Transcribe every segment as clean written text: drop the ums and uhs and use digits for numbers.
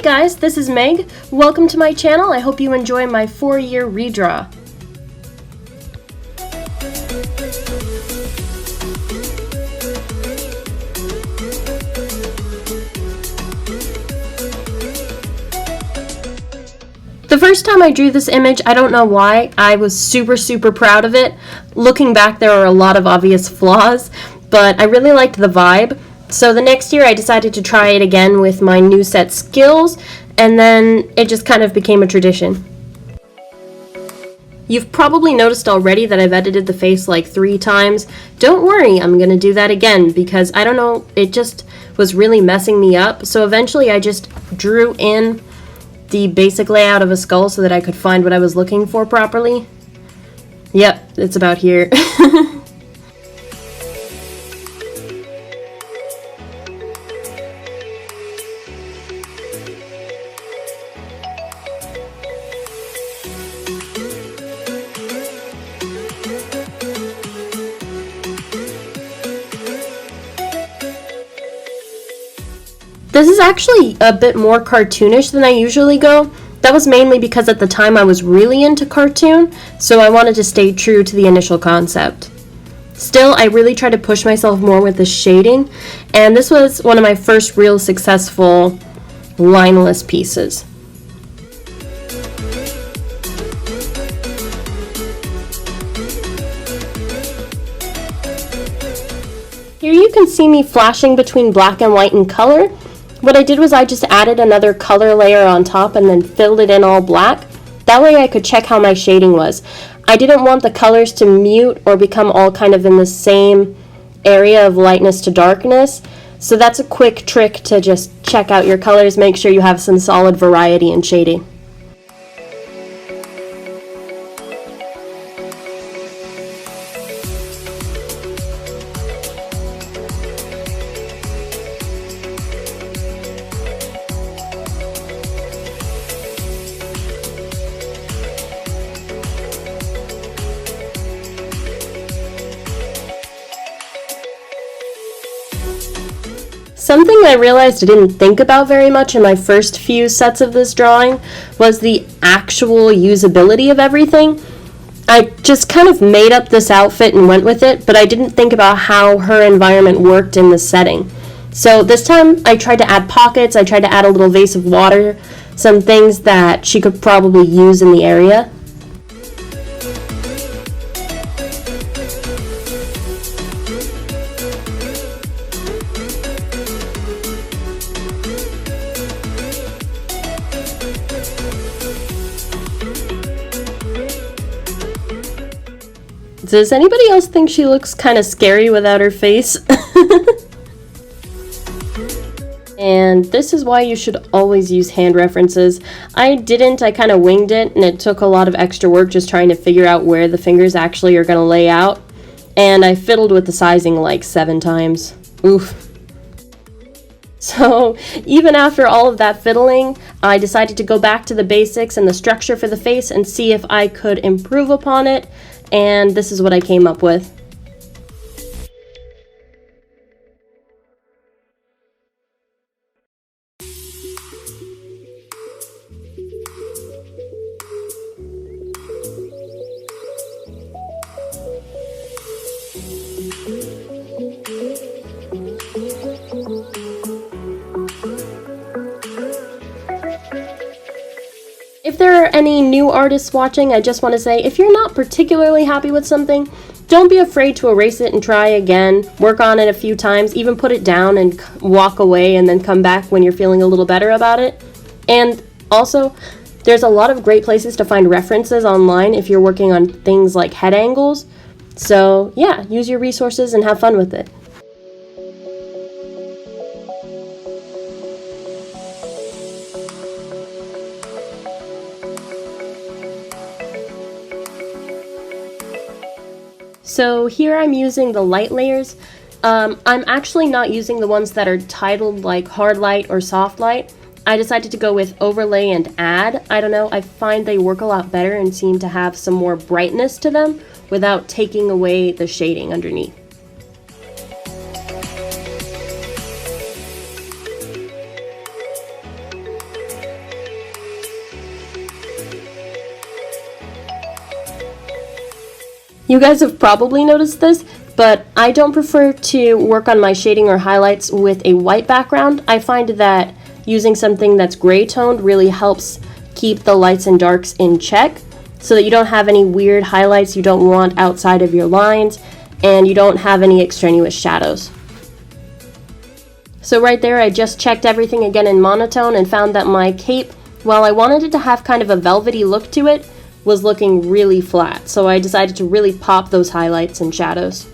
guys, this is Meg. Welcome to my channel. I hope you enjoy my 4-year redraw. The first time I drew this image, I don't know why, I was super proud of it. Looking back, there are a lot of obvious flaws, but I really liked the vibe. So the next year I decided to try it again with my new set skills, and then it just kind of became a tradition. You've probably noticed already that I've edited the face like 3 times. Don't worry, I'm gonna do that again because I don't know, it just was really messing me up. So eventually I just drew in the basic layout of a skull so that I could find what I was looking for properly. Yep, it's about here. This is actually a bit more cartoonish than I usually go. That was mainly because at the time I was really into cartoon, so I wanted to stay true to the initial concept. Still, I really tried to push myself more with the shading, and this was one of my first real successful lineless pieces. Here you can see me flashing between black and white in color. What I did was I just added another color layer on top and then filled it in all black. That way I could check how my shading was. I didn't want the colors to mute or become all kind of in the same area of lightness to darkness. So that's a quick trick to just check out your colors, make sure you have some solid variety in shading. Something I realized I didn't think about very much in my first few sets of this drawing was the actual usability of everything. I just kind of made up this outfit and went with it, but I didn't think about how her environment worked in the setting. So this time I tried to add pockets, I tried to add a little vase of water, some things that she could probably use in the area. Does anybody else think she looks kind of scary without her face? And this is why you should always use hand references. I didn't, I kind of winged it, and it took a lot of extra work just trying to figure out where the fingers actually are going to lay out. And I fiddled with the sizing like 7 times. Oof. So even after all of that fiddling, I decided to go back to the basics and the structure for the face and see if I could improve upon it. And this is what I came up with. If there are any new artists watching, I just want to say, if you're not particularly happy with something, don't be afraid to erase it and try again. Work on it a few times, even put it down and walk away and then come back when you're feeling a little better about it. And also, there's a lot of great places to find references online if you're working on things like head angles. So yeah, use your resources and have fun with it. So here I'm using the light layers. I'm actually not using the ones that are titled like hard light or soft light. I decided to go with overlay and add. I don't know, I find they work a lot better and seem to have some more brightness to them without taking away the shading underneath. You guys have probably noticed this, but I don't prefer to work on my shading or highlights with a white background. I find that using something that's gray toned really helps keep the lights and darks in check so that you don't have any weird highlights you don't want outside of your lines, and you don't have any extraneous shadows. So right there, I just checked everything again in monotone and found that my cape, while I wanted it to have kind of a velvety look to it, was looking really flat. So I decided to really pop those highlights and shadows.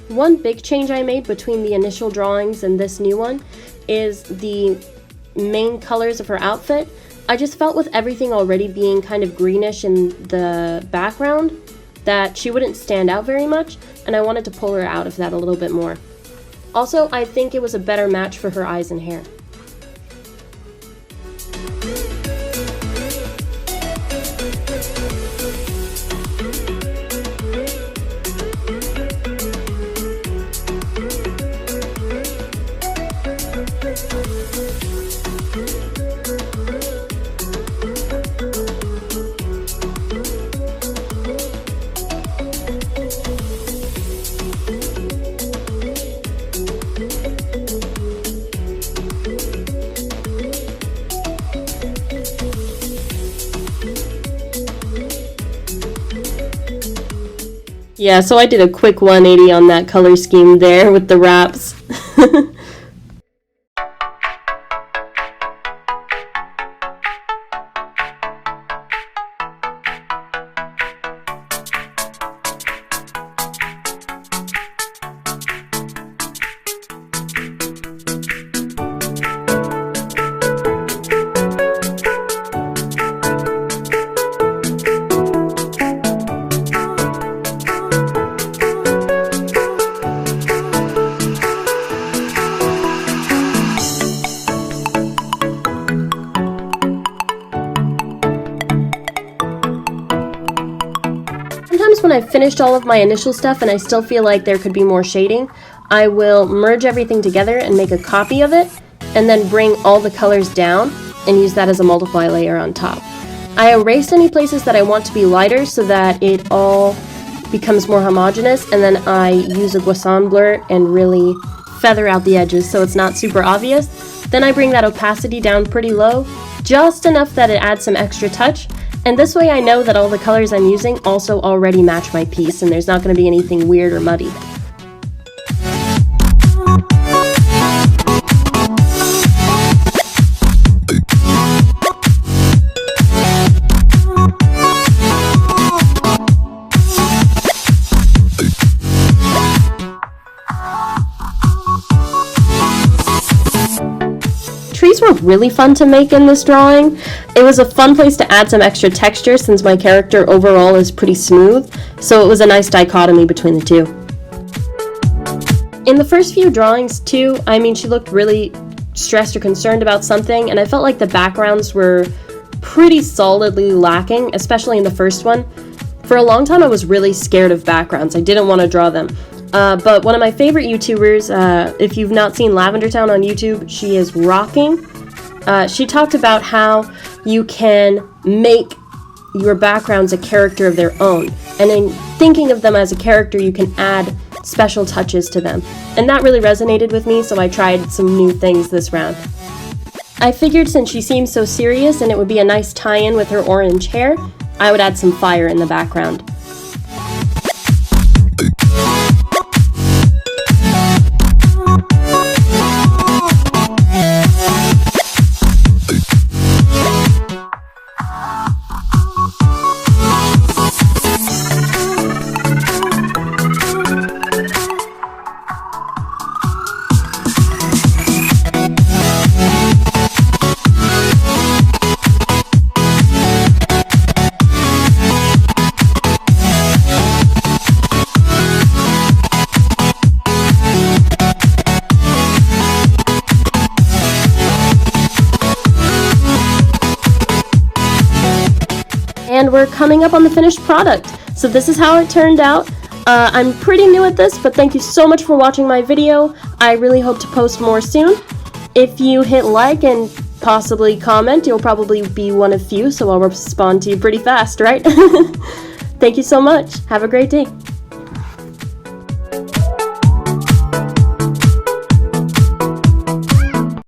One big change I made between the initial drawings and this new one is the main colors of her outfit. I just felt with everything already being kind of greenish in the background that she wouldn't stand out very much, and I wanted to pull her out of that a little bit more. Also, I think it was a better match for her eyes and hair. Yeah, so I did a quick 180 on that color scheme there with the wraps. When I've finished all of my initial stuff and I still feel like there could be more shading, I will merge everything together and make a copy of it, and then bring all the colors down and use that as a multiply layer on top. I erased any places that I want to be lighter so that it all becomes more homogeneous, and then I use a Gouache blur and really feather out the edges so it's not super obvious. Then I bring that opacity down pretty low, just enough that it adds some extra touch. And this way I know that all the colors I'm using also already match my piece, and there's not going to be anything weird or muddy. Trees were really fun to make in this drawing. It was a fun place to add some extra texture since my character overall is pretty smooth, so it was a nice dichotomy between the two. In the first few drawings too, I mean, she looked really stressed or concerned about something, and I felt like the backgrounds were pretty solidly lacking, especially in the first one. For a long time I was really scared of backgrounds. I didn't want to draw them. But one of my favorite YouTubers, if you've not seen Lavender Town on YouTube, she is rocking. She talked about how you can make your backgrounds a character of their own. And in thinking of them as a character, you can add special touches to them. And that really resonated with me, so I tried some new things this round. I figured since she seems so serious and it would be a nice tie-in with her orange hair, I would add some fire in the background. And we're coming up on the finished product. So this is how it turned out. I'm pretty new at this, but thank you so much for watching my video. I really hope to post more soon. If you hit like and possibly comment, you'll probably be one of few, so I'll respond to you pretty fast, right? Thank you so much. Have a great day.